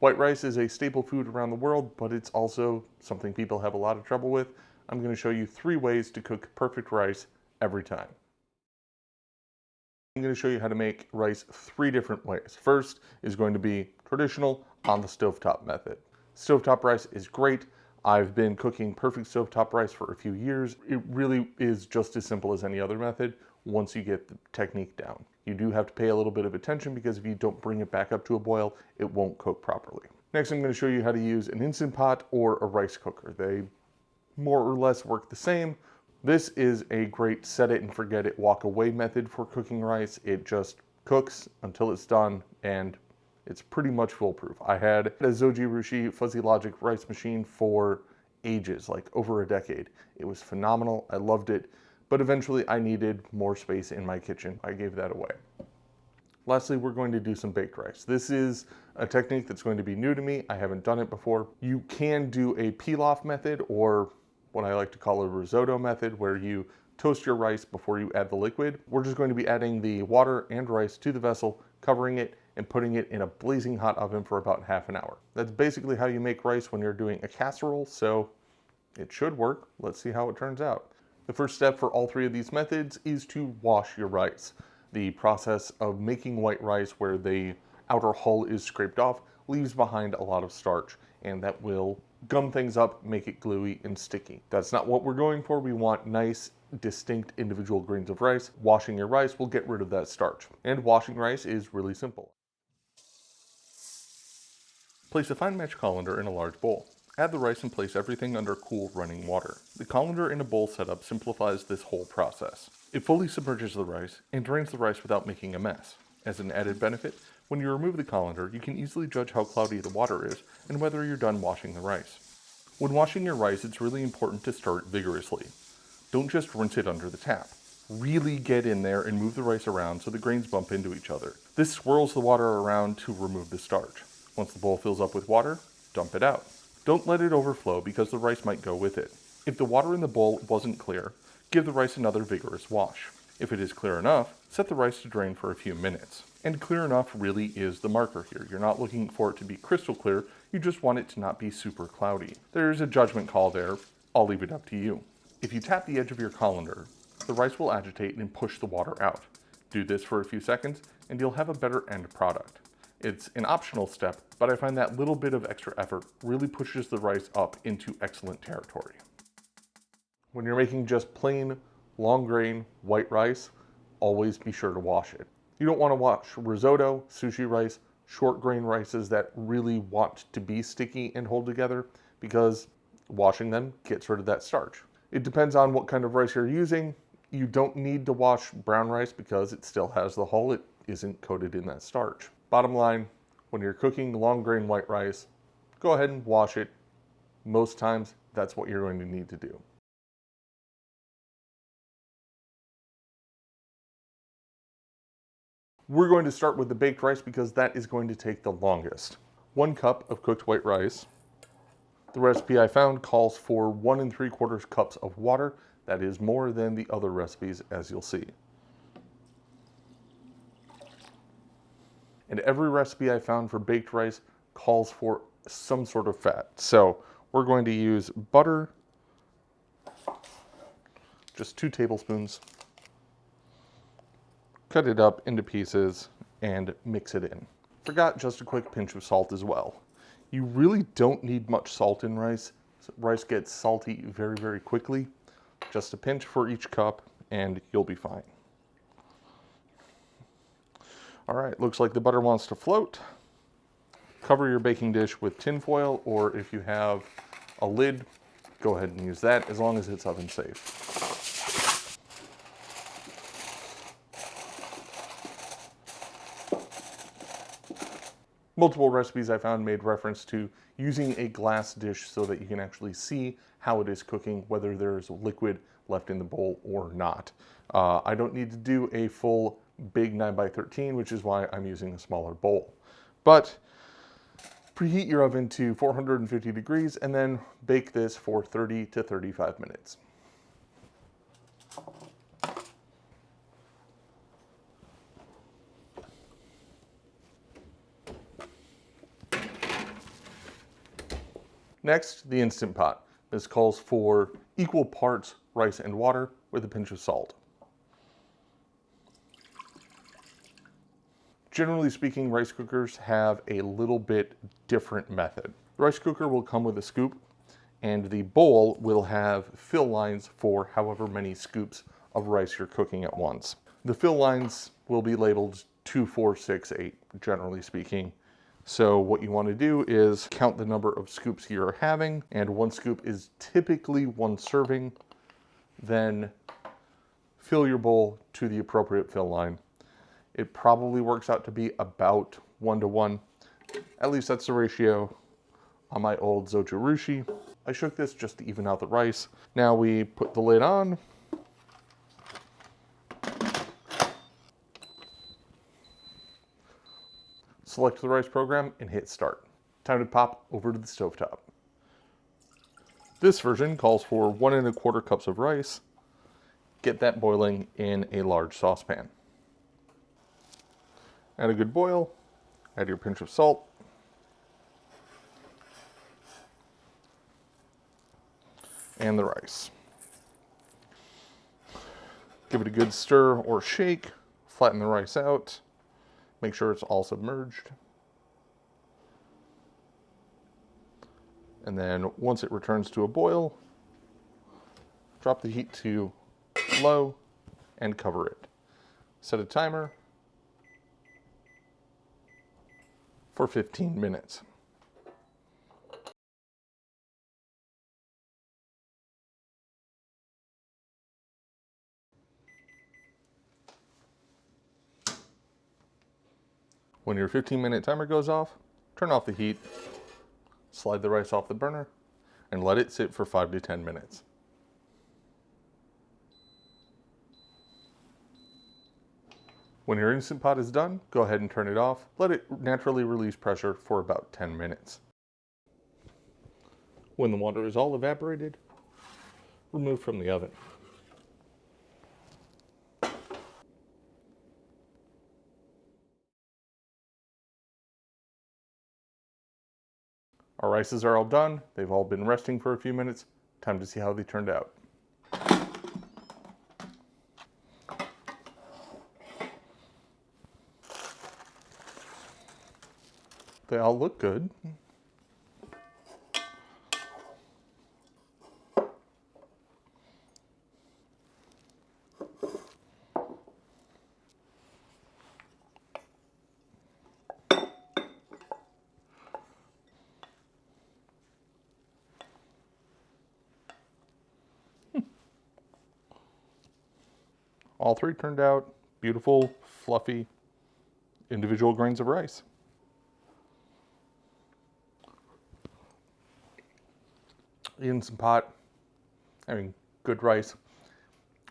White rice is a staple food around the world, but it's also something people have a lot of trouble with. I'm going to show you 3 ways to cook perfect rice every time. I'm going to show you how to make rice 3 different ways. First is going to be traditional on the stovetop method. Stovetop rice is great. I've been cooking perfect stovetop rice for a few years. It really is just as simple as any other method once you get the technique down. You do have to pay a little bit of attention because if you don't bring it back up to a boil, it won't cook properly. Next, I'm going to show you how to use an Instant Pot or a rice cooker. They more or less work the same. This is a great set it and forget it, walk away method for cooking rice. It just cooks until it's done and it's pretty much foolproof. I had a Zoji Rushi Fuzzy Logic rice machine for ages, like over a decade. It was phenomenal. I loved it. But eventually I needed more space in my kitchen. I gave that away. Lastly, we're going to do some baked rice. This is a technique that's going to be new to me. I haven't done it before. You can do a peel-off method, or what I like to call a risotto method, where you toast your rice before you add the liquid. We're just going to be adding the water and rice to the vessel, covering it, and putting it in a blazing hot oven for about half an hour. That's basically how you make rice when you're doing a casserole, so it should work. Let's see how it turns out. The first step for all 3 of these methods is to wash your rice. The process of making white rice, where the outer hull is scraped off, leaves behind a lot of starch, and that will gum things up, make it gluey and sticky. That's not what we're going for. We want nice, distinct individual grains of rice. Washing your rice will get rid of that starch. And washing rice is really simple. Place a fine mesh colander in a large bowl. Add the rice and place everything under cool running water. The colander in a bowl setup simplifies this whole process. It fully submerges the rice and drains the rice without making a mess. As an added benefit, when you remove the colander, you can easily judge how cloudy the water is and whether you're done washing the rice. When washing your rice, it's really important to stir it vigorously. Don't just rinse it under the tap. Really get in there and move the rice around so the grains bump into each other. This swirls the water around to remove the starch. Once the bowl fills up with water, dump it out. Don't let it overflow because the rice might go with it. If the water in the bowl wasn't clear, give the rice another vigorous wash. If it is clear enough, set the rice to drain for a few minutes. And clear enough really is the marker here. You're not looking for it to be crystal clear, you just want it to not be super cloudy. There's a judgment call there. I'll leave it up to you. If you tap the edge of your colander, the rice will agitate and push the water out. Do this for a few seconds and you'll have a better end product. It's an optional step, but I find that little bit of extra effort really pushes the rice up into excellent territory. When you're making just plain, long grain, white rice, always be sure to wash it. You don't want to wash risotto, sushi rice, short grain rices that really want to be sticky and hold together, because washing them gets rid of that starch. It depends on what kind of rice you're using. You don't need to wash brown rice because it still has the hull. It isn't coated in that starch. Bottom line, when you're cooking long grain white rice, go ahead and wash it. Most times, that's what you're going to need to do. We're going to start with the baked rice because that is going to take the longest. 1 cup of cooked white rice. The recipe I found calls for 1 3/4 cups of water. That is more than the other recipes, as you'll see. And every recipe I found for baked rice calls for some sort of fat. So we're going to use butter, just 2 tablespoons, cut it up into pieces and mix it in. Forgot just a quick pinch of salt as well. You really don't need much salt in rice. Rice gets salty very, very quickly. Just a pinch for each cup and you'll be fine. All right, looks like the butter wants to float. Cover your baking dish with tin foil, or if you have a lid, go ahead and use that as long as it's oven safe. Multiple recipes I found made reference to using a glass dish so that you can actually see how it is cooking, whether there's liquid left in the bowl or not. I don't need to do a full big 9x13, which is why I'm using a smaller bowl. But preheat your oven to 450 degrees and then bake this for 30 to 35 minutes. Next, the Instant Pot. This calls for equal parts rice and water with a pinch of salt. Generally speaking, rice cookers have a little bit different method. The rice cooker will come with a scoop, and the bowl will have fill lines for however many scoops of rice you're cooking at once. The fill lines will be labeled 2, 4, 6, 8, generally speaking. So what you want to do is count the number of scoops you're having, and one scoop is typically one serving. Then fill your bowl to the appropriate fill line. It probably works out to be about 1-to-1. At least that's the ratio on my old Zojirushi. I shook this just to even out the rice. Now we put the lid on. Select the rice program and hit start. Time to pop over to the stovetop. This version calls for 1 1/4 cups of rice. Get that boiling in a large saucepan. Add a good boil, add your pinch of salt, and the rice. Give it a good stir or shake, flatten the rice out, make sure it's all submerged. And then once it returns to a boil, drop the heat to low and cover it. Set a timer for 15 minutes. When your 15-minute timer goes off, turn off the heat, slide the rice off the burner, and let it sit for 5 to 10 minutes. When your Instant Pot is done, go ahead and turn it off. Let it naturally release pressure for about 10 minutes. When the water is all evaporated, remove from the oven. Our rices are all done. They've all been resting for a few minutes. Time to see how they turned out. They all look good. All three turned out beautiful, fluffy, individual grains of rice. The Instant Pot, good rice.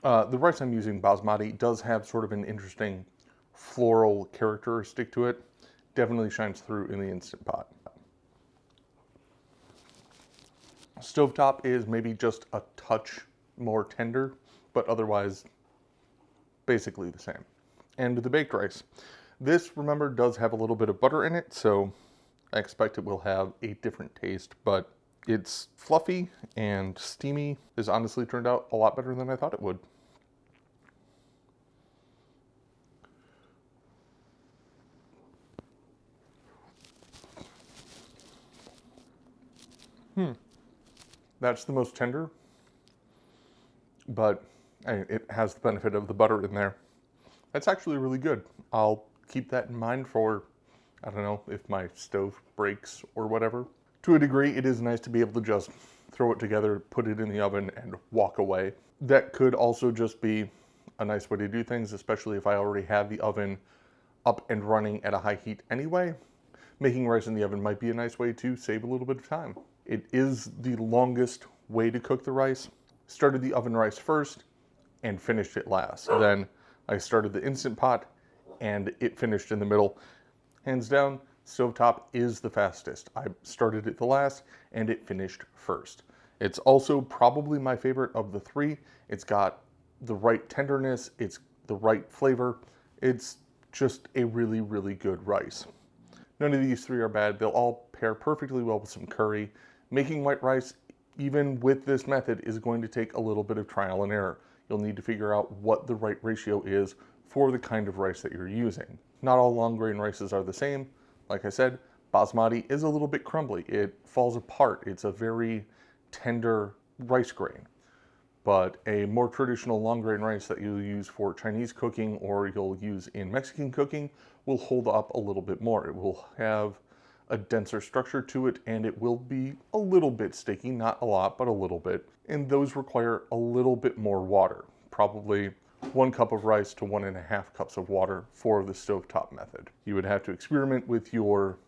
The rice I'm using, basmati, does have sort of an interesting floral characteristic to it. Definitely shines through in the Instant Pot. Stovetop is maybe just a touch more tender, but otherwise basically the same. And the baked rice. This, remember, does have a little bit of butter in it, so I expect it will have a different taste, but it's fluffy and steamy. This honestly turned out a lot better than I thought it would. That's the most tender, but it has the benefit of the butter in there. That's actually really good. I'll keep that in mind for, I don't know, if my stove breaks or whatever. To a degree, it is nice to be able to just throw it together, put it in the oven, and walk away. That could also just be a nice way to do things, especially if I already have the oven up and running at a high heat anyway. Making rice in the oven might be a nice way to save a little bit of time. It is the longest way to cook the rice. Started the oven rice first and finished it last. Then I started the Instant Pot and it finished in the middle. Hands down, stovetop is the fastest. I started it the last and it finished first. It's also probably my favorite of the three. It's got the right tenderness, it's the right flavor. It's just a really, really good rice. None of these three are bad. They'll all pair perfectly well with some curry. Making white rice, even with this method, is going to take a little bit of trial and error. You'll need to figure out what the right ratio is for the kind of rice that you're using. Not all long grain rices are the same. Like I said, basmati is a little bit crumbly. It falls apart. It's a very tender rice grain. But a more traditional long grain rice that you'll use for Chinese cooking or you'll use in Mexican cooking will hold up a little bit more. It will have a denser structure to it, and it will be a little bit sticky, not a lot, but a little bit. And those require a little bit more water, probably 1 cup of rice to 1.5 cups of water for the stovetop method. You would have to experiment with your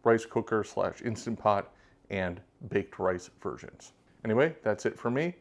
rice cooker / Instant Pot and baked rice versions. Anyway, that's it for me.